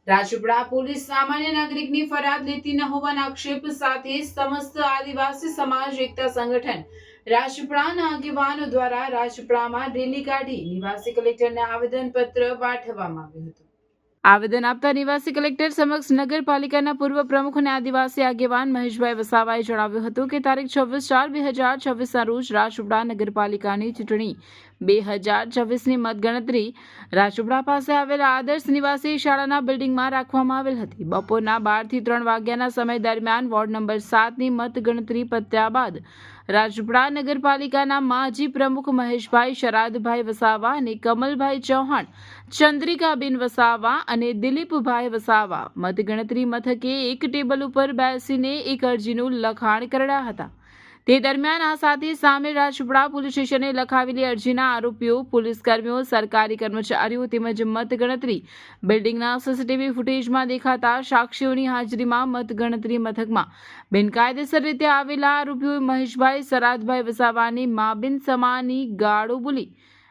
Rajpipla police સામાન્ય નાગરિકની ફરિયાદ લેતી ન હોવાના આક્ષેપ સાથે સમસ્ત આદિવાસી સમાજ એકતા સંગઠન રાજપીપળાના આગેવાનો દ્વારા રાજપીપળામાં રેલી કાઢી નિવાસી કલેક્ટરને આવેદનપત્ર પાઠવવામાં આવ્યું હતું। આવેદન આપતા નિવાસી કલેક્ટર સમક્ષ નગરપાલિકાના પૂર્વ પ્રમુખ અને આદિવાસી આગેવાન મહેશભાઈ વસાવાએ જણાવ્યું હતું કે તારીખ 26/4/2026ના રોજ રાજપીપળા નગરપાલિકાની ચૂંટણી 2026ની મતગણતરી રાજપીપળા પાસે આવેલા આદર્શ નિવાસી શાળાના બિલ્ડિંગમાં રાખવામાં આવેલ હતી। બપોરના 12 થી 3 વાગ્યાના સમય દરમિયાન વોર્ડ નંબર 7ની મતગણતરી પત્યા બાદ રાજપીપળા નગરપાલિકાના માજી પ્રમુખ મહેશભાઈ શરાદભાઈ વસાવા અને કમલભાઈ ચૌહાણ, ચંદ્રિકાબેન વસાવા અને દિલીપભાઈ વસાવા મતગણતરી મથકે એક ટેબલ ઉપર બેસીને એક અરજીનું લખાણ કર્યા હતા। તે દરમિયાન આ સાથે સામે રાજપીપળા પોલીસ સ્ટેશને લખાવેલી અરજીના આરોપીઓ, પોલીસ કર્મીઓ, સરકારી કર્મચારીઓ તેમજ મતગણતરી બિલ્ડિંગના સીસીટીવી ફૂટેજમાં દેખાતા સાક્ષીઓની હાજરીમાં મતગણતરી મથકમાં બિનકાયદેસર રીતે આવેલા આરોપીઓએ મહેશભાઈ શરાદભાઈ વસાવાની માબેન સમાની ગાળો બોલી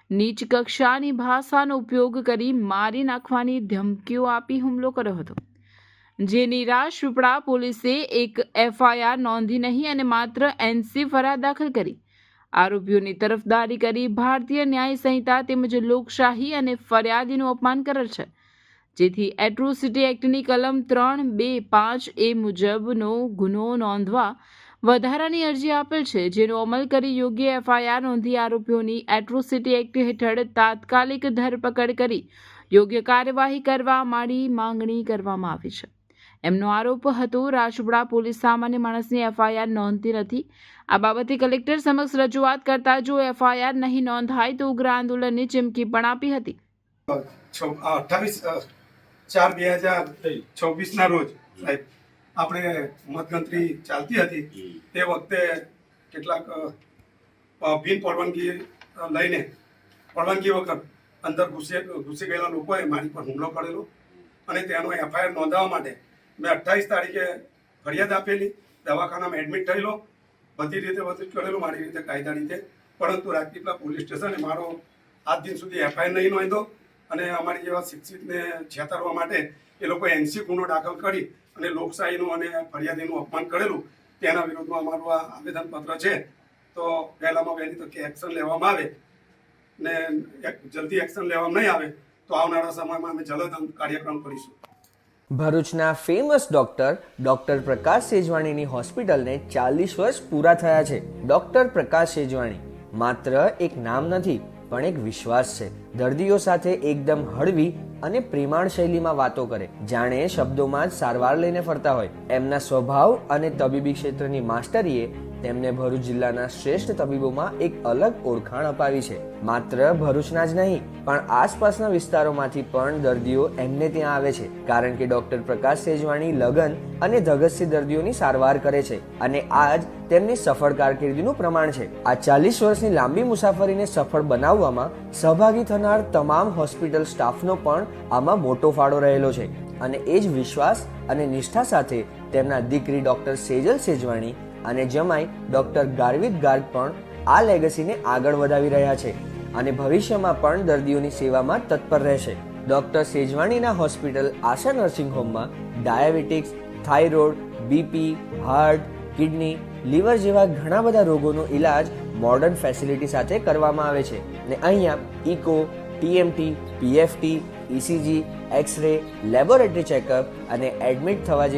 નીચ કક્ષાની ભાષાનો ઉપયોગ કરી મારી નાખવાની ધમકીઓ આપી હુમલો કર્યો હતો, જેની રાજપીપળા પોલીસે એક FIR નોંધી નહીં અને માત્ર NC ફરિયાદ દાખલ કરી આરોપીઓની તરફદારી કરી ભારતીય ન્યાય સંહિતા તેમજ લોકશાહી અને ફરિયાદીનું અપમાન કરેલ છે, જેથી એટ્રોસિટી એક્ટની કલમ 325A મુજબનો ગુનો નોંધવા વધારાની અરજી આપેલ છે, જેનો અમલ કરી યોગ્ય FIR નોંધી આરોપીઓની એટ્રોસિટી એક્ટ હેઠળ તાત્કાલિક ધરપકડ કરી યોગ્ય કાર્યવાહી કરવા માટે માંગણી કરવામાં આવી છે। એમનો આરોપ હતો રાજપીપળા પોલીસ સામાન્ય માણસની FIR નોંધતી નથી। આ બાબતે કલેક્ટર સમક્ષ રજૂઆત કરતા જો FIR નહીં નોંધાય તો ઉગ્ર આંદોલનની ચીમકી પણ આપી હતી। 28/4/2026ના રોજ આપણે મતગણતરી ચાલતી હતી, તે વખતે કેટલાક બિન પરવાનગી લઈને પરવાનગી વગર અંદર ઘૂસી ગયેલા લોકોએ મારી પર હુમલો કરેલો અને તેનો FIR નોંધાવવા માટે મેં 28 તારીખે ફરિયાદ આપેલી, દવાખાનામાં એડમિટ થયેલો, બધી રીતે બધું કરેલું મારી રીતે કાયદા રીતે, પરંતુ રાજપીપળા પોલીસ સ્ટેશને મારો આજ દિન સુધી FIR નહીં નોંધ્યો અને અમારી જેવા શિક્ષિતને છેતરવા માટે એ લોકોએ NC ગુનો દાખલ કરી અને લોકશાહીનું અને ફરિયાદીનું અપમાન કરેલું। તેના વિરુદ્ધમાં અમારું આ આવેદનપત્ર છે। તો વહેલામાં વહેલી તકે એક્શન લેવામાં આવે ને જલ્દી એક્શન લેવામાં નહીં આવે તો આવનારા સમયમાં અમે જલદ કાર્યક્રમ કરીશું। ભરૂચના ફેમસ ડોક્ટર પ્રકાશ સેજવાણીની હોસ્પિટલને 40 વર્ષ પૂરા થયા છે। ડોક્ટર પ્રકાશ સેજવાણી માત્ર એક નામ નથી પણ એક વિશ્વાસ છે। દર્દીઓ સાથે એકદમ હળવી અને પ્રેમાળ શૈલીમાં વાતો કરે, જાણે શબ્દોમાં જ સારવાર લઈને ફરતા હોય। એમના સ્વભાવ અને તબીબી ક્ષેત્રની માસ્ટરીએ તેમને ભરૂચ જિલ્લાના શ્રેષ્ઠ તબીબોમાં એક અલગ ઓળખાણ અપાવી છે। માત્ર ભરૂચના જ નહીં પણ આસપાસના વિસ્તારોમાંથી પણ દર્દીઓ એમને ત્યાં આવે છે, કારણ કે ડોક્ટર પ્રકાશ સેજવાણી લગન અને ધગસથી દર્દીઓની સારવાર કરે છે અને આ જ તેમની સફળ કારકિર્દીનું પ્રમાણ છે। આ 40 વર્ષની લાંબી મુસાફરીને સફળ બનાવવામાં સહભાગી થનાર તમામ હોસ્પિટલ સ્ટાફનો પણ આમાં મોટો ફાળો રહેલો છે અને એ જ વિશ્વાસ અને નિષ્ઠા સાથે તેમના દીકરી ડોક્ટર સેજલ સેજવાણી અને જમાઈ ડોક્ટર ગાર્વિક ગાર્ગ પણ આ લેગસીને આગળ વધાવી રહ્યા છે અને ભવિષ્યમાં પણ દર્દીઓની સેવામાં તત્પર રહેશે। ડોક્ટર સેજવાણીના હોસ્પિટલ આશા નર્સિંગ હોમમાં diabetics, thyroid, BP, heart, kidney, liver જેવા ઘણા બધા રોગોનો ઇલાજ મોડર્ન ફેસિલિટી સાથે કરવામાં આવે છે અને અહીંયા echo, TMT, PFT, ECG, x-ray, laboratory checkup અને એડમિટ થવા જેવી